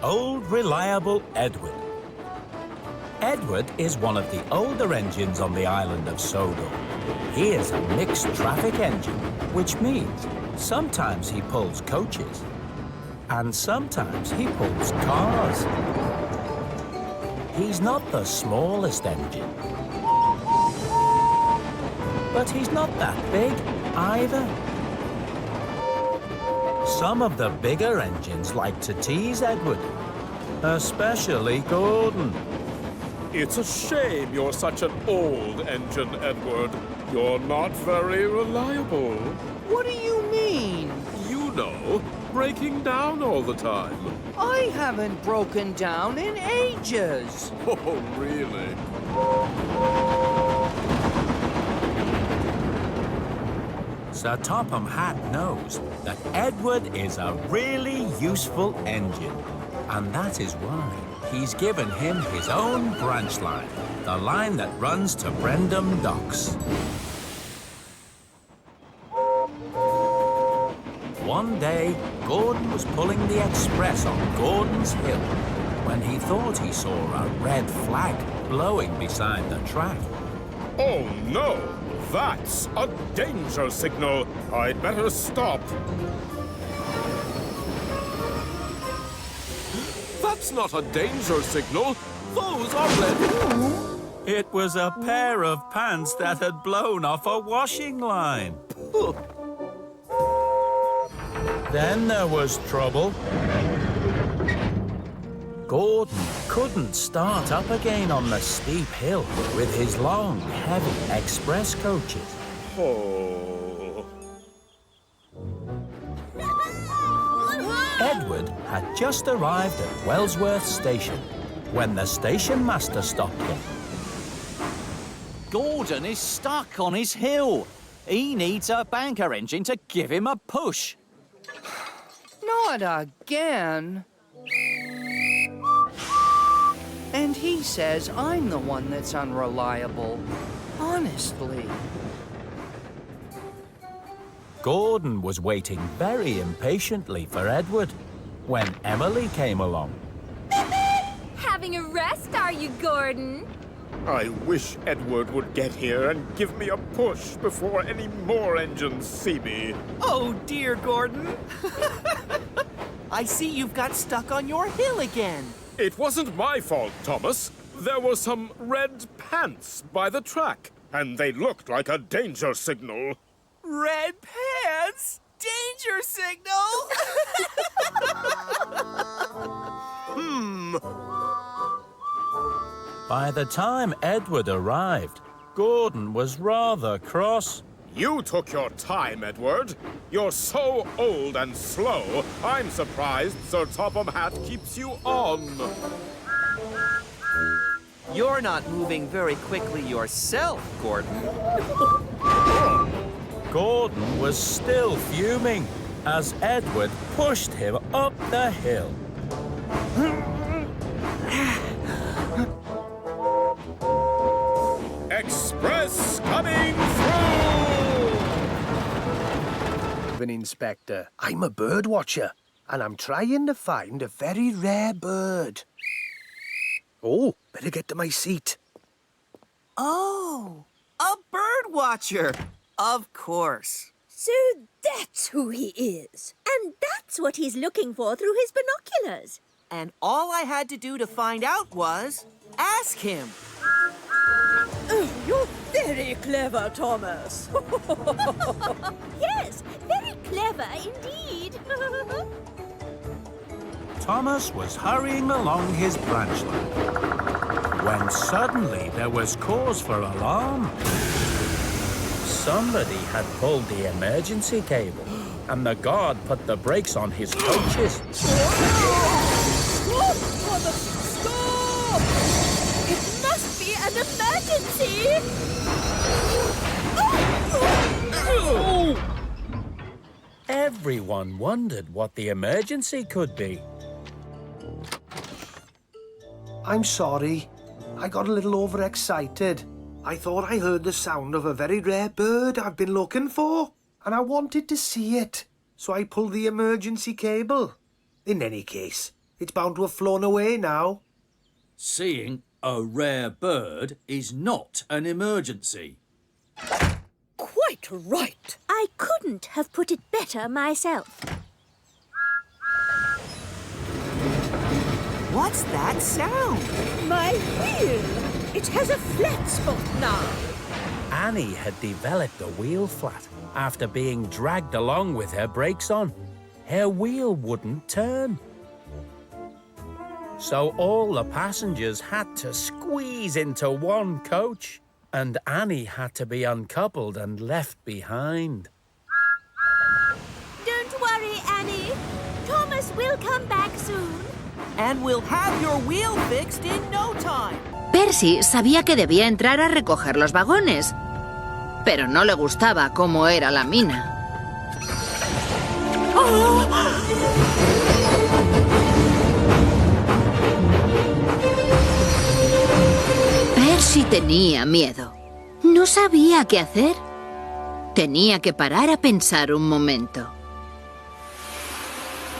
old reliable Edward. Edward is one of the older engines on the island of Sodor. He is a mixed traffic engine, which means sometimes he pulls coaches and sometimes he pulls cars. He's not the smallest engine, but he's not that big either. Some of the bigger engines like to tease Edward, especially Gordon. It's a shame you're such an old engine, Edward. You're not very reliable. What do you mean? You know, breaking down all the time. I haven't broken down in ages. Oh, really? Sir Topham Hatt knows that Edward is a really useful engine, and that is why he's given him his own branch line, the line that runs to Brendam Docks. One day, Gordon was pulling the express on Gordon's Hill when he thought he saw a red flag blowing beside the track. Oh, no! That's a danger signal. I'd better stop. That's not a danger signal. Those are red. It was a pair of pants that had blown off a washing line. Then there was trouble. Gordon couldn't start up again on the steep hill with his long, heavy express coaches. Oh. Edward had just arrived at Wellsworth Station when the station master stopped him. Gordon is stuck on his hill. He needs a banker engine to give him a push. Not again. And he says I'm the one that's unreliable. Honestly. Gordon was waiting very impatiently for Edward when Emily came along. Having a rest, are you, Gordon? I wish Edward would get here and give me a push before any more engines see me. Oh, dear, Gordon. I see you've got stuck on your hill again. It wasn't my fault, Thomas. There were some red pants by the track, and they looked like a danger signal. Red pants? Danger signal? By the time Edward arrived, Gordon was rather cross. You took your time, Edward. You're so old and slow, I'm surprised Sir Topham Hatt keeps you on. You're not moving very quickly yourself, Gordon. Gordon was still fuming as Edward pushed him up the hill. Express coming through! Inspector, I'm a bird watcher, and I'm trying to find a very rare bird. Oh, better get to my seat. Oh, a bird watcher. Of course. So that's who he is. And that's what he's looking for through his binoculars. And all I had to do to find out was ask him. Oh, you're very clever, Thomas. Yes, very clever indeed. Thomas was hurrying along his branch line when suddenly there was cause for alarm. Somebody had pulled the emergency cable, and the guard put the brakes on his coaches. Stop, Thomas! Stop! It must be an emergency! Everyone wondered what the emergency could be. I'm sorry. I got a little overexcited. I thought I heard the sound of a very rare bird I've been looking for, and I wanted to see it, so I pulled the emergency cable. In any case, It's bound to have flown away now. Seeing a rare bird is not an emergency. Quite right. I couldn't have put it better myself. What's that sound? My wheel! It has a flat spot now. Annie had developed a wheel flat after being dragged along with her brakes on. Her wheel wouldn't turn. So all the passengers had to squeeze into one coach, and Annie had to be uncoupled and left behind. Don't worry, Annie. Thomas will come back soon. And we'll have your wheel fixed in no time. Percy sabía que debía entrar a recoger los vagones, pero no le gustaba cómo era la mina. Percy tenía miedo. No sabía qué hacer. Tenía que parar a pensar un momento.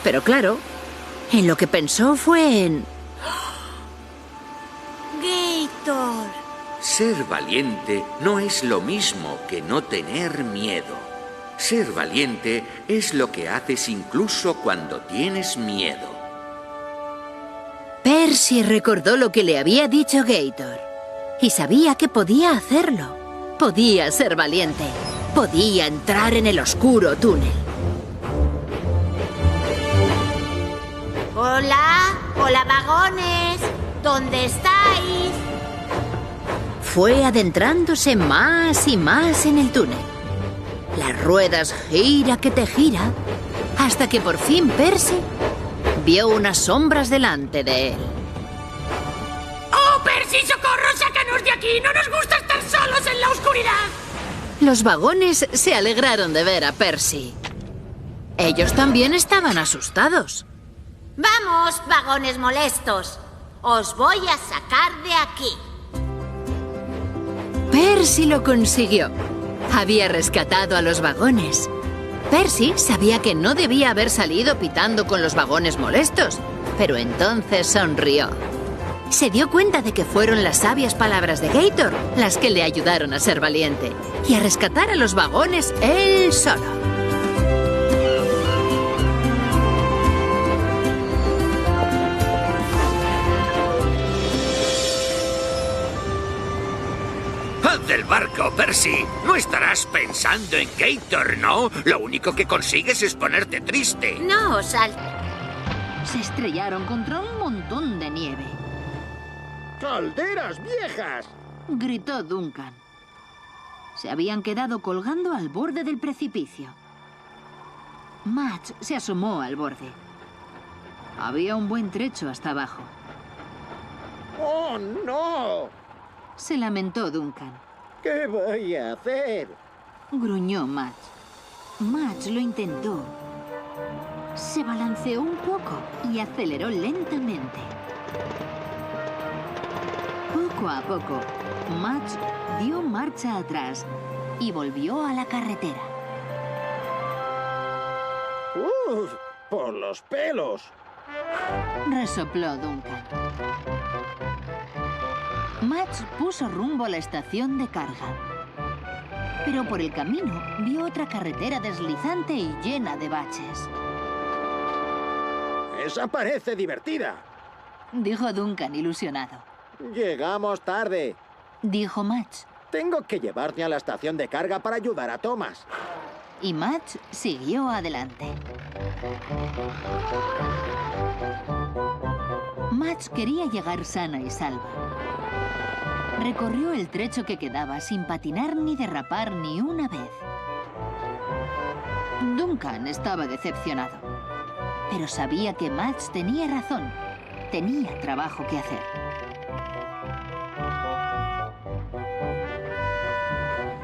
Pero claro, en lo que pensó fue en... Gator. Ser valiente no es lo mismo que no tener miedo. Ser valiente es lo que haces incluso cuando tienes miedo. Percy recordó lo que le había dicho Gator y sabía que podía hacerlo. Podía ser valiente. Podía entrar en el oscuro túnel. Hola, hola vagones. ¿Dónde estáis? Fue adentrándose más y más en el túnel. Las ruedas gira que te gira, hasta que por fin Percy vio unas sombras delante de él. ¡Oh, Percy, socorro! ¡Sácanos de aquí! ¡No nos gusta estar solos en la oscuridad! Los vagones se alegraron de ver a Percy. Ellos también estaban asustados. Vamos, vagones molestos. Os voy a sacar de aquí. Percy lo consiguió. Había rescatado a los vagones. Percy sabía que no debía haber salido pitando con los vagones molestos, pero entonces sonrió. Se dio cuenta de que fueron las sabias palabras de Gator las que le ayudaron a ser valiente y a rescatar a los vagones él solo. ¡Haz del barco, Percy! No estarás pensando en Gator, ¿no? Lo único que consigues es ponerte triste. No, Se estrellaron contra un montón de nieve. ¡Calderas viejas! Gritó Duncan. Se habían quedado colgando al borde del precipicio. Max se asomó al borde. Había un buen trecho hasta abajo. ¡Oh, no! Se lamentó Duncan. ¿Qué voy a hacer? Gruñó Max. Max lo intentó. Se balanceó un poco y aceleró lentamente. Poco a poco, Max dio marcha atrás y volvió a la carretera. ¡Uf! ¡Por los pelos! Resopló Duncan. Max puso rumbo a la estación de carga. Pero por el camino vio otra carretera deslizante y llena de baches. ¡Esa parece divertida! Dijo Duncan ilusionado. Llegamos tarde. Dijo Max. Tengo que llevarte a la estación de carga para ayudar a Thomas. Y Max siguió adelante. Max quería llegar sana y salva. Recorrió el trecho que quedaba sin patinar ni derrapar ni una vez. Duncan estaba decepcionado, pero sabía que Max tenía razón. Tenía trabajo que hacer.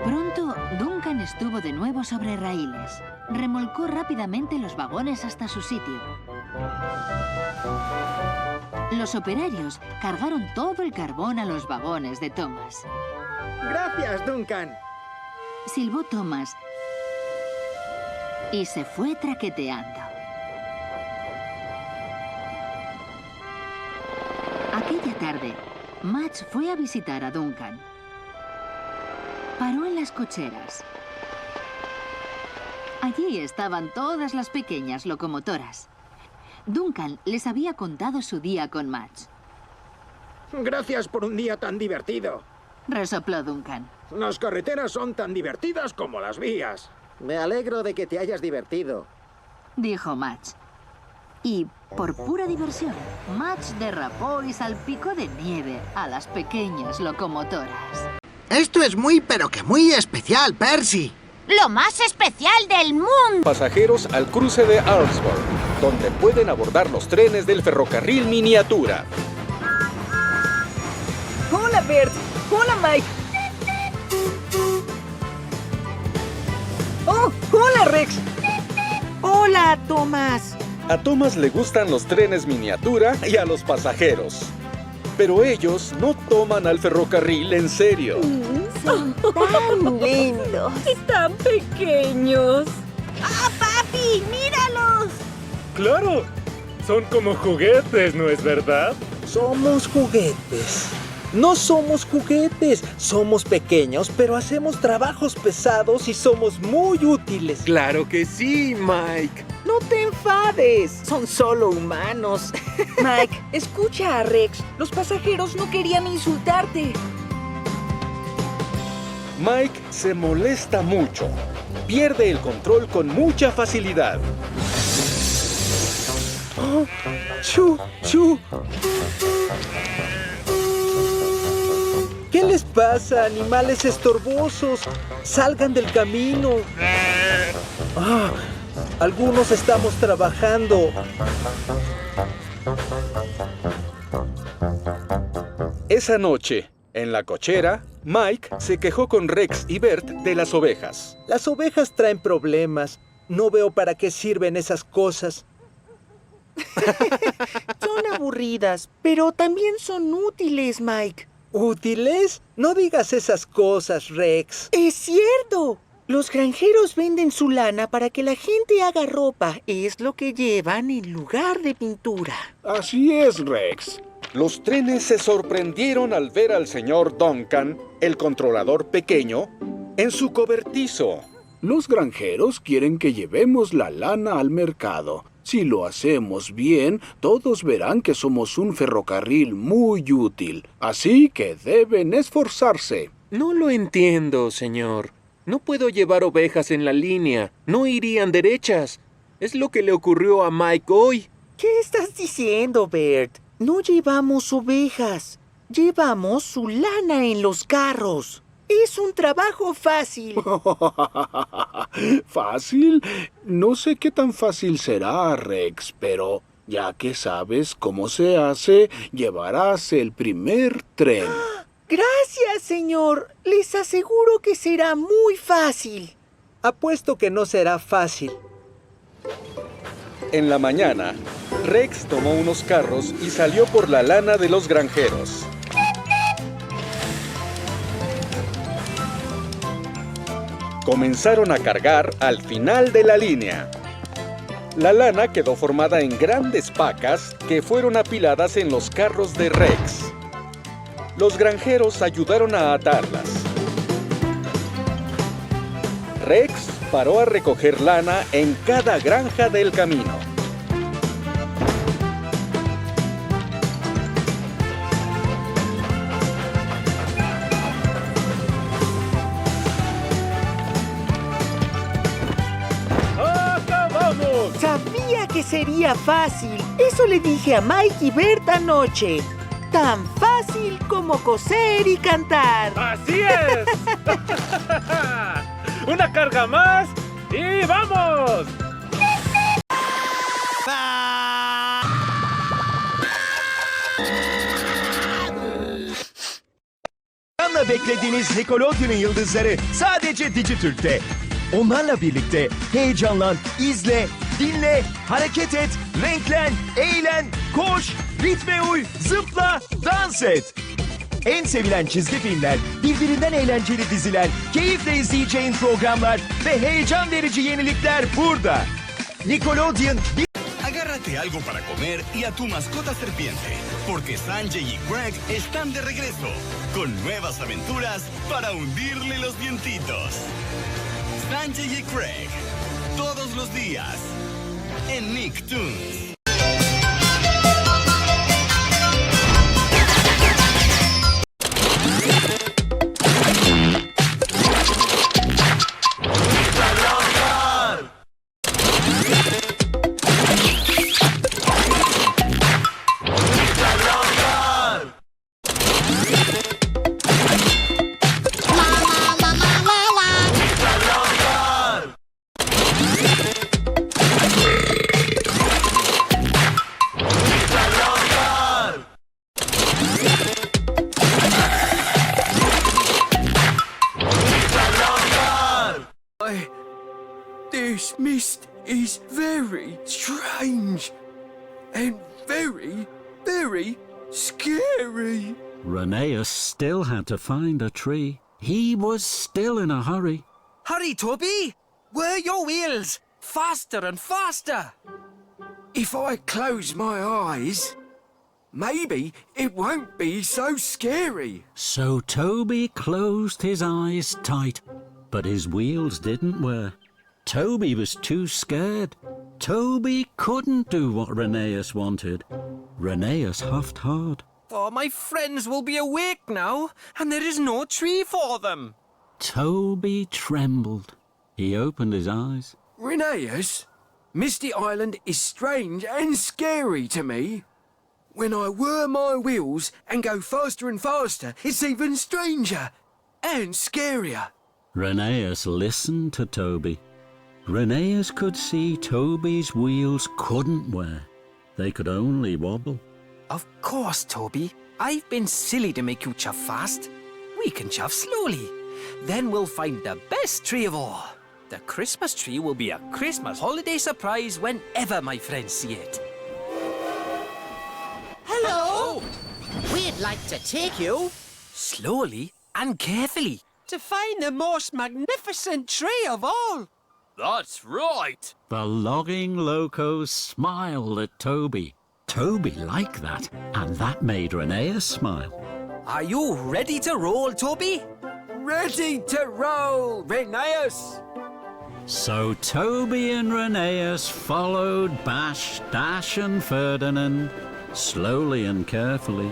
Pronto, Duncan estuvo de nuevo sobre raíles. Remolcó rápidamente los vagones hasta su sitio. Los operarios cargaron todo el carbón a los vagones de Thomas. ¡Gracias, Duncan! Silbó Thomas y se fue traqueteando. tarde, Max fue a visitar a Duncan. Paró en las cocheras. Allí estaban todas las pequeñas locomotoras. Duncan les había contado su día con Max. Gracias por un día tan divertido. Resopló Duncan. Las carreteras son tan divertidas como las vías. Me alegro de que te hayas divertido, dijo Max. Y, por pura diversión, Max derrapó y salpicó de nieve a las pequeñas locomotoras. Esto es muy, pero que muy especial, Percy. ¡Lo más especial del mundo! Pasajeros al cruce de Arlesburg, donde pueden abordar los trenes del ferrocarril miniatura. Hola, Bert. Hola, Mike. Oh, hola, Rex. Hola, Thomas. A Thomas le gustan los trenes miniatura y a los pasajeros. Pero ellos no toman al ferrocarril en serio. Son tan lindos. Y tan pequeños. ¡Ah, papi! ¡Míralos! ¡Claro! Son como juguetes, ¿no es verdad? Somos juguetes. No somos juguetes. Somos pequeños, pero hacemos trabajos pesados y somos muy útiles. ¡Claro que sí, Mike! No te enfades. Son solo humanos. Mike, escucha a Rex. Los pasajeros no querían insultarte. Mike se molesta mucho. Pierde el control con mucha facilidad. Oh, ¡Chu! ¡Chu! ¿Qué les pasa, animales estorbosos? ¡Salgan del camino! Ah, algunos estamos trabajando. Esa noche, en la cochera, Mike se quejó con Rex y Bert de las ovejas. Las ovejas traen problemas. No veo para qué sirven esas cosas. Son aburridas, pero también son útiles, Mike. ¿Útiles? No digas esas cosas, Rex. ¡Es cierto! Los granjeros venden su lana para que la gente haga ropa. Es lo que llevan en lugar de pintura. Así es, Rex. Los trenes se sorprendieron al ver al señor Duncan, el controlador pequeño, en su cobertizo. Los granjeros quieren que llevemos la lana al mercado. Si lo hacemos bien, todos verán que somos un ferrocarril muy útil. Así que deben esforzarse. No lo entiendo, señor. No puedo llevar ovejas en la línea. No irían derechas. Es lo que le ocurrió a Mike hoy. ¿Qué estás diciendo, Bert? No llevamos ovejas. Llevamos su lana en los carros. Es un trabajo fácil. ¿Fácil? No sé qué tan fácil será, Rex, pero ya que sabes cómo se hace, llevarás el primer tren. Gracias, señor. Les aseguro que será muy fácil. Apuesto que no será fácil. En la mañana, Rex tomó unos carros y salió por la lana de los granjeros. Comenzaron a cargar al final de la línea. La lana quedó formada en grandes pacas que fueron apiladas en los carros de Rex. Los granjeros ayudaron a atarlas. Rex paró a recoger lana en cada granja del camino. Sabía que sería fácil. Eso le dije a Mike y Bert anoche. Tan fácil como coser y cantar. ¡Así es! ¡Una carga más! ¡Y vamos! Heyecanla beklediğiniz Nickelodeon'un yıldızları sadece Dijitürk'te. Onlarla birlikte heyecanlan, izle, dinle, hareket et, renklen, eğlen, koş, ritme uy, zıpla, dans et. En sevilen çizgi filmler, birbirinden eğlenceli diziler, keyifle izleyeceğin programlar ve heyecan verici yenilikler burada. Nickelodeon... I gotta Llévate algo para comer y a tu mascota serpiente, porque Sanjay y Craig están de regreso, con nuevas aventuras para hundirle los dientitos. Sanjay y Craig, todos los días, en Nicktoons. This mist is very strange and very, very scary. Rheneas still had to find a tree. He was still in a hurry. Hurry, Toby! Where are your wheels? Faster and faster! If I close my eyes, maybe it won't be so scary. So Toby closed his eyes tight, but his wheels didn't wear. Toby was too scared. Toby couldn't do what Rheneas wanted. Rheneas huffed hard. Oh, my friends will be awake now, and there is no tree for them. Toby trembled. He opened his eyes. Rheneas, Misty Island is strange and scary to me. When I whir my wheels and go faster and faster, it's even stranger and scarier. Rheneas listened to Toby. Rheneas could see Toby's wheels couldn't wear. They could only wobble. Of course, Toby. I've been silly to make you chuff fast. We can chuff slowly. Then we'll find the best tree of all. The Christmas tree will be a Christmas holiday surprise whenever my friends see it. Hello! We'd like to take you... Slowly and carefully. to find the most magnificent tree of all. That's right. The logging locos smiled at Toby. Toby liked that, and that made Rheneas smile. Are you ready to roll, Toby? Ready to roll, Rheneas! So Toby and Rheneas followed Bash, Dash and Ferdinand, slowly and carefully,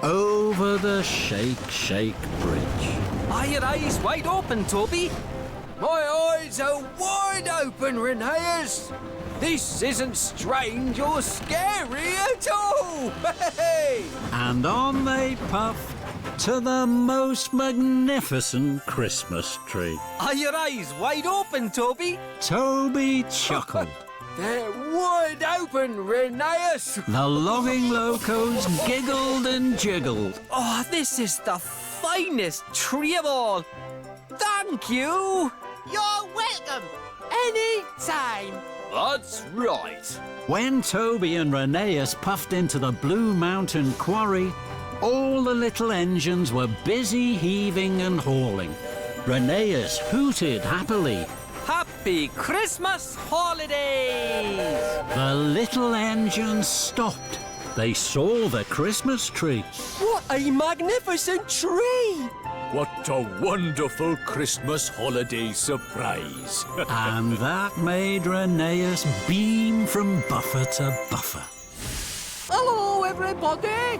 over the Shake Bridge. Are your eyes wide open, Toby? My eyes are wide open, Rheneas! This isn't strange or scary at all! Hey! And on they puffed to the most magnificent Christmas tree. Are your eyes wide open, Toby? Toby chuckled. They're wide open, Rheneas! The logging locos giggled and jiggled. Oh, this is the finest tree of all! Thank you! You're welcome. Anytime. That's right. When Toby and Rheneas puffed into the Blue Mountain Quarry, all the little engines were busy heaving and hauling. Rheneas hooted happily. Happy Christmas holidays! The little engines stopped. They saw the Christmas tree. What a magnificent tree! What a wonderful Christmas holiday surprise. And that made Rheneas beam from buffer to buffer. Hello, everybody!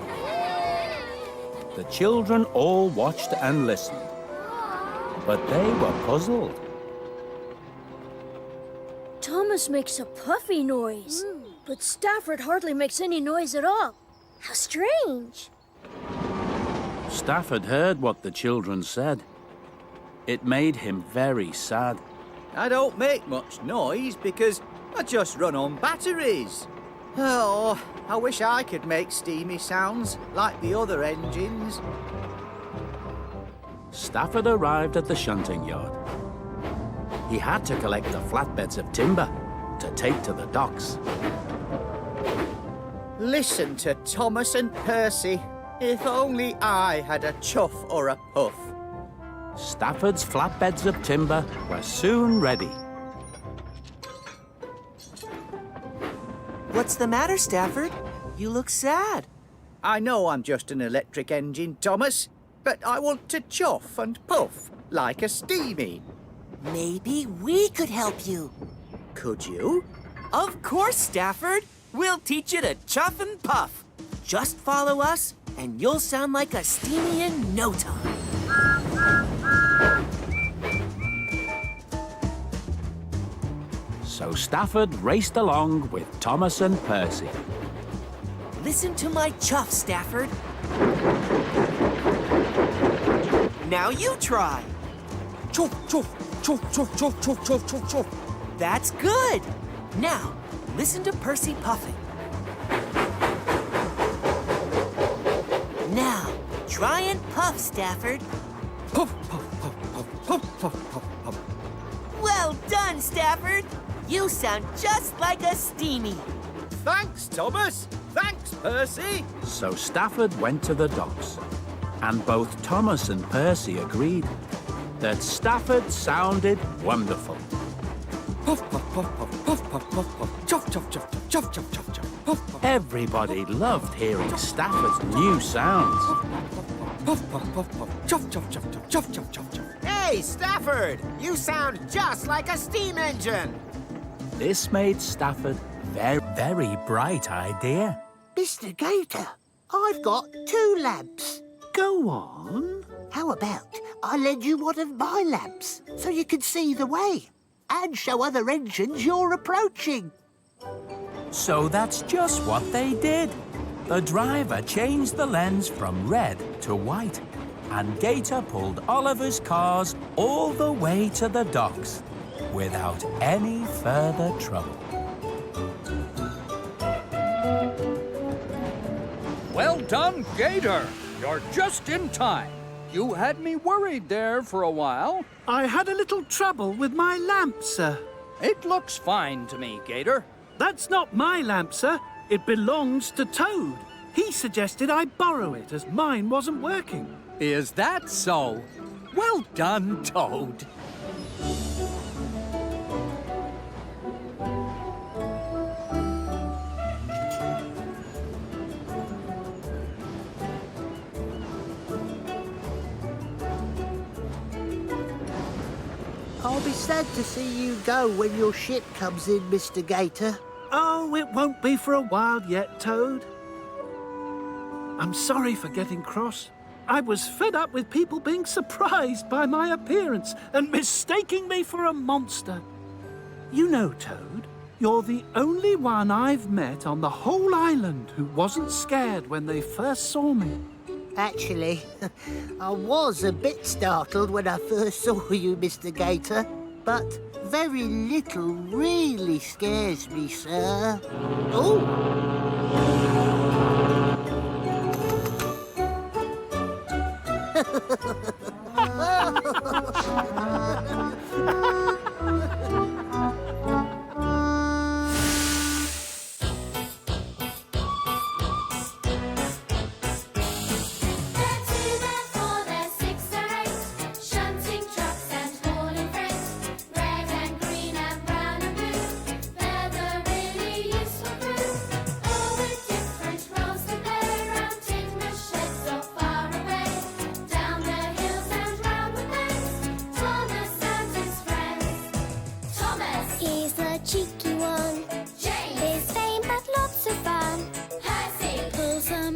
The children all watched and listened, but they were puzzled. Thomas makes a puffy noise, but Stafford hardly makes any noise at all. How strange. Stafford heard what the children said. It made him very sad. I don't make much noise because I just run on batteries. Oh, I wish I could make steamy sounds like the other engines. Stafford arrived at the shunting yard. He had to collect the flatbeds of timber to take to the docks. Listen to Thomas and Percy. If only I had a chuff or a puff. Stafford's flatbeds of timber were soon ready. What's the matter, Stafford? You look sad. I know I'm just an electric engine, Thomas, but I want to chuff and puff like a steamy. Maybe we could help you. Could you? Of course, Stafford. We'll teach you to chuff and puff. Just follow us, and you'll sound like a steamy in no time. So Stafford raced along with Thomas and Percy. Listen to my chuff, Stafford. Now you try. Chuff, chuff, chuff, chuff, chuff, chuff, chuff, chuff, chuff. That's good. Now, listen to Percy puffing. Now, try and puff, Stafford. Puff, puff, puff, puff, puff, puff, puff, puff. Well done, Stafford. You sound just like a steamy. Thanks, Thomas. Thanks, Percy. So Stafford went to the docks, and both Thomas and Percy agreed that Stafford sounded wonderful. Puff, puff, puff, puff, puff, puff, puff, puff. Chuff, chuff, chuff, chuff, chuff, chuff, chuff. Puff, puff. Everybody loved hearing Stafford's new sounds. Puff, puff, puff, puff. Chuff, chuff, chuff, chuff, chuff, chuff, chuff, chuff. Hey, Stafford! You sound just like a steam engine! This made Stafford very bright idea. Mr. Gator, I've got 2 lamps. Go on. How about I lend you one of my lamps so you can see the way and show other engines you're approaching? So that's just what they did. The driver changed the lens from red to white, and Gator pulled Oliver's cars all the way to the docks without any further trouble. Well done, Gator. You're just in time. You had me worried there for a while. I had a little trouble with my lamp, sir. It looks fine to me, Gator. That's not my lamp, sir. It belongs to Toad. He suggested I borrow it as mine wasn't working. Is that so? Well done, Toad. I'll be sad to see you go when your ship comes in, Mr. Gator. Oh, it won't be for a while yet, Toad. I'm sorry for getting cross. I was fed up with people being surprised by my appearance and mistaking me for a monster. You know, Toad, you're the only one I've met on the whole island who wasn't scared when they first saw me. Actually, I was a bit startled when I first saw you, Mr. Gator, but very little really scares me, sir. He's the cheeky one. James. His fame had lots of fun. Percy. Pulls a